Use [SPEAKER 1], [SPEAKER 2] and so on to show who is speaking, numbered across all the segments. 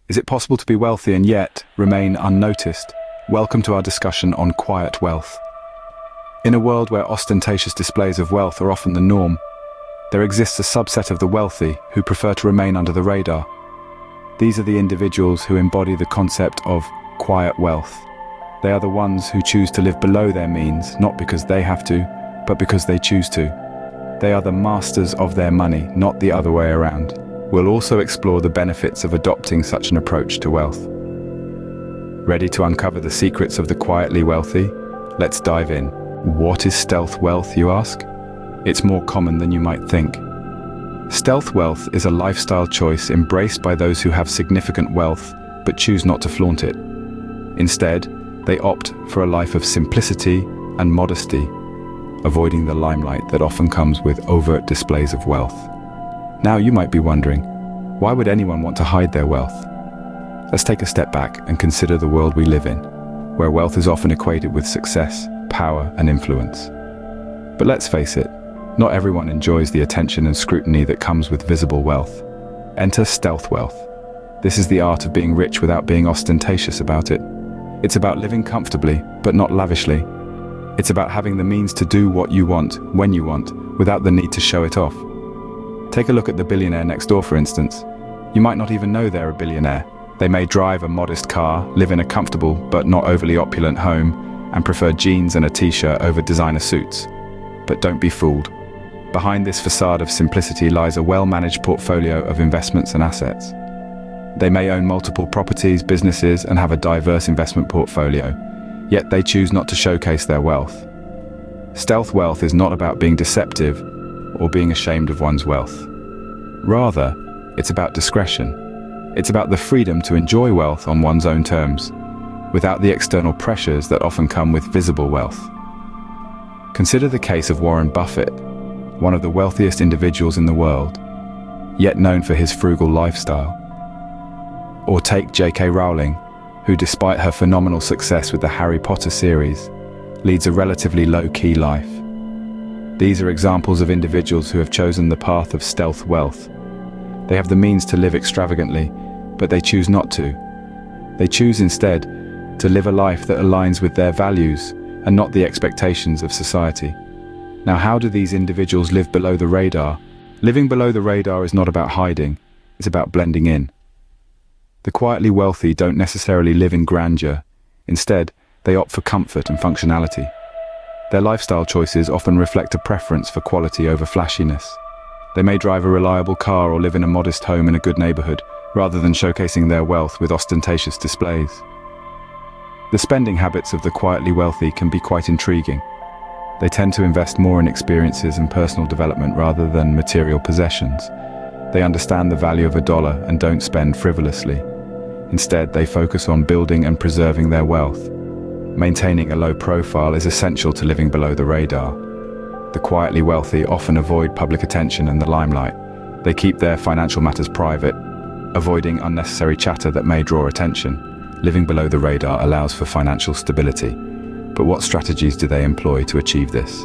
[SPEAKER 1] Is it possible to be wealthy and yet remain unnoticed? Welcome to our discussion on quiet wealth. In a world where ostentatious displays of wealth are often the norm, there exists a subset of the wealthy who prefer to remain under the radar. These are the individuals who embody the concept of quiet wealth. They are the ones who choose to live below their means, not because they have to, but because they choose to. They are the masters of their money, not the other way around. We'll also explore the benefits of adopting such an approach to wealth. Ready to uncover the secrets of the quietly wealthy? Let's dive in. What is stealth wealth, you ask? It's more common than you might think. Stealth wealth is a lifestyle choice embraced by those who have significant wealth but choose not to flaunt it. Instead, they opt for a life of simplicity and modesty, avoiding the limelight that often comes with overt displays of wealth. Now you might be wondering, why would anyone want to hide their wealth? Let's take a step back and consider the world we live in, where wealth is often equated with success, power, and influence. But let's face it, not everyone enjoys the attention and scrutiny that comes with visible wealth. Enter stealth wealth. This is the art of being rich without being ostentatious about it. It's about living comfortably, but not lavishly. It's about having the means to do what you want, when you want, without the need to show it off. Take a look at the billionaire next door, for instance. You might not even know they're a billionaire. They may drive a modest car, live in a comfortable but not overly opulent home, and prefer jeans and a t-shirt over designer suits. But don't be fooled. Behind this facade of simplicity lies a well-managed portfolio of investments and assets. They may own multiple properties, businesses, and have a diverse investment portfolio, yet they choose not to showcase their wealth. Stealth wealth is not about being deceptive or being ashamed of one's wealth. Rather, it's about discretion. It's about the freedom to enjoy wealth on one's own terms, without the external pressures that often come with visible wealth. Consider the case of Warren Buffett, one of the wealthiest individuals in the world, yet known for his frugal lifestyle. Or take J.K. Rowling, who despite her phenomenal success with the Harry Potter series, leads a relatively low-key life. These are examples of individuals who have chosen the path of stealth wealth. They have the means to live extravagantly, but they choose not to. They choose instead to live a life that aligns with their values and not the expectations of society. Now, how do these individuals live below the radar? Living below the radar is not about hiding, it's about blending in. The quietly wealthy don't necessarily live in grandeur. Instead, they opt for comfort and functionality. Their lifestyle choices often reflect a preference for quality over flashiness. They may drive a reliable car or live in a modest home in a good neighborhood, rather than showcasing their wealth with ostentatious displays. The spending habits of the quietly wealthy can be quite intriguing. They tend to invest more in experiences and personal development rather than material possessions. They understand the value of a dollar and don't spend frivolously. Instead, they focus on building and preserving their wealth. Maintaining a low profile is essential to living below the radar. The quietly wealthy often avoid public attention and the limelight. They keep their financial matters private, avoiding unnecessary chatter that may draw attention. Living below the radar allows for financial stability. But what strategies do they employ to achieve this?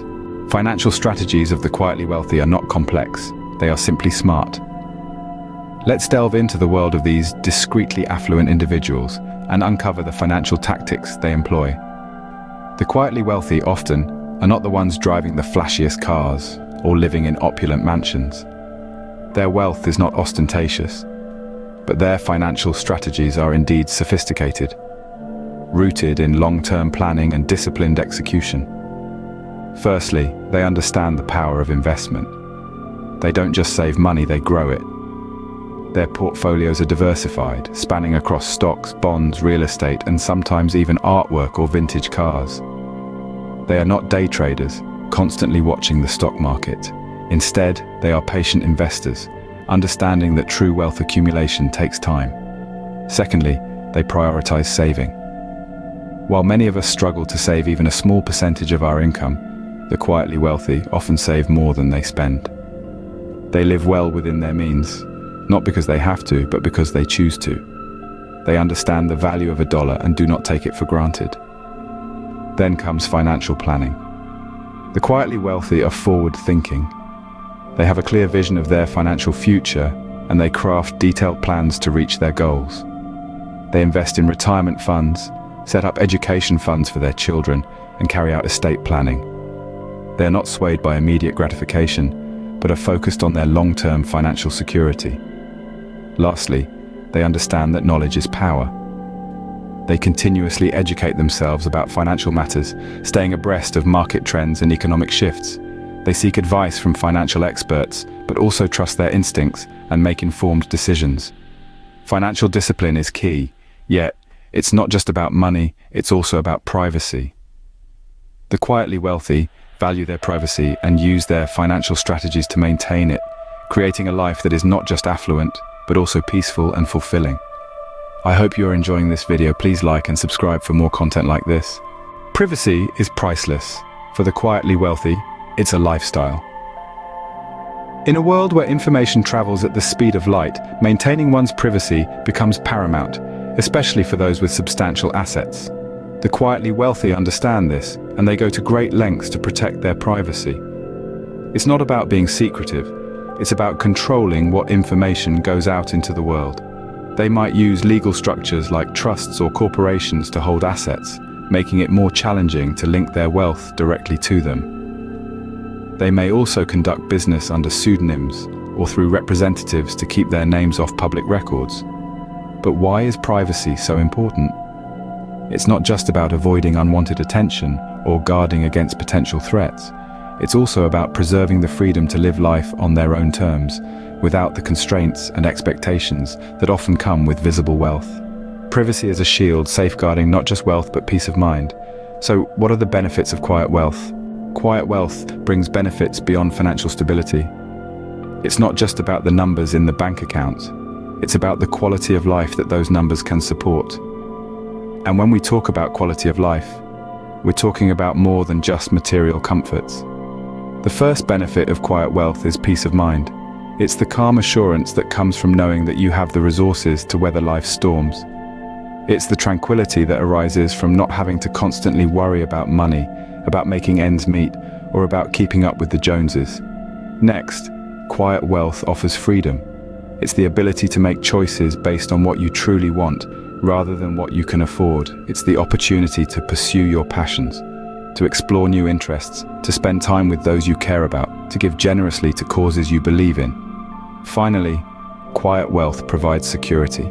[SPEAKER 1] Financial strategies of the quietly wealthy are not complex. They are simply smart. Let's delve into the world of these discreetly affluent individuals and uncover the financial tactics they employ. The quietly wealthy often are not the ones driving the flashiest cars or living in opulent mansions. Their wealth is not ostentatious, but their financial strategies are indeed sophisticated, rooted in long-term planning and disciplined execution. Firstly, they understand the power of investment. They don't just save money, they grow it. Their portfolios are diversified, spanning across stocks, bonds, real estate, and sometimes even artwork or vintage cars. They are not day traders, constantly watching the stock market. Instead, they are patient investors, understanding that true wealth accumulation takes time. Secondly, they prioritize saving. While many of us struggle to save even a small percentage of our income, the quietly wealthy often save more than they spend. They live well within their means, not because they have to, but because they choose to. They understand the value of a dollar and do not take it for granted. Then comes financial planning. The quietly wealthy are forward-thinking. They have a clear vision of their financial future, and they craft detailed plans to reach their goals. They invest in retirement funds, set up education funds for their children, and carry out estate planning. They are not swayed by immediate gratification, but are focused on their long-term financial security. Lastly, they understand that knowledge is power. They continuously educate themselves about financial matters, staying abreast of market trends and economic shifts. They seek advice from financial experts, but also trust their instincts and make informed decisions. Financial discipline is key, yet it's not just about money, it's also about privacy. The quietly wealthy value their privacy and use their financial strategies to maintain it, creating a life that is not just affluent, but also peaceful and fulfilling. I hope you're enjoying this video. Please like and subscribe for more content like this. Privacy is priceless. For the quietly wealthy, it's a lifestyle. In a world where information travels at the speed of light, maintaining one's privacy becomes paramount, especially for those with substantial assets. The quietly wealthy understand this, and they go to great lengths to protect their privacy. It's not about being secretive, it's about controlling what information goes out into the world. They might use legal structures like trusts or corporations to hold assets, making it more challenging to link their wealth directly to them. They may also conduct business under pseudonyms or through representatives to keep their names off public records. But why is privacy so important? It's not just about avoiding unwanted attention or guarding against potential threats. It's also about preserving the freedom to live life on their own terms, without the constraints and expectations that often come with visible wealth. Privacy is a shield safeguarding not just wealth but peace of mind. So, what are the benefits of quiet wealth? Quiet wealth brings benefits beyond financial stability. It's not just about the numbers in the bank account. It's about the quality of life that those numbers can support. And when we talk about quality of life, we're talking about more than just material comforts. The first benefit of quiet wealth is peace of mind. It's the calm assurance that comes from knowing that you have the resources to weather life's storms. It's the tranquility that arises from not having to constantly worry about money, about making ends meet, or about keeping up with the Joneses. Next, quiet wealth offers freedom. It's the ability to make choices based on what you truly want, rather than what you can afford. It's the opportunity to pursue your passions, to explore new interests, to spend time with those you care about, to give generously to causes you believe in. Finally, quiet wealth provides security.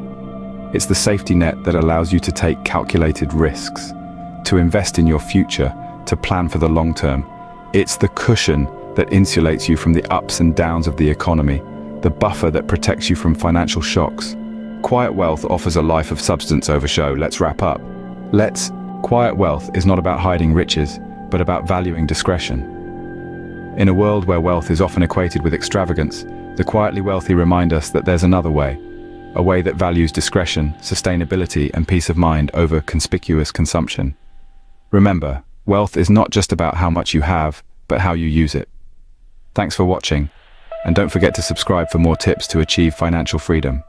[SPEAKER 1] It's the safety net that allows you to take calculated risks, to invest in your future, to plan for the long term. It's the cushion that insulates you from the ups and downs of the economy, the buffer that protects you from financial shocks. Quiet wealth offers a life of substance over show. Let's wrap up. Quiet wealth is not about hiding riches, but about valuing discretion. In a world where wealth is often equated with extravagance, the quietly wealthy remind us that there's another way, a way that values discretion, sustainability, and peace of mind over conspicuous consumption. Remember, wealth is not just about how much you have, but how you use it. Thanks for watching, and don't forget to subscribe for more tips to achieve financial freedom.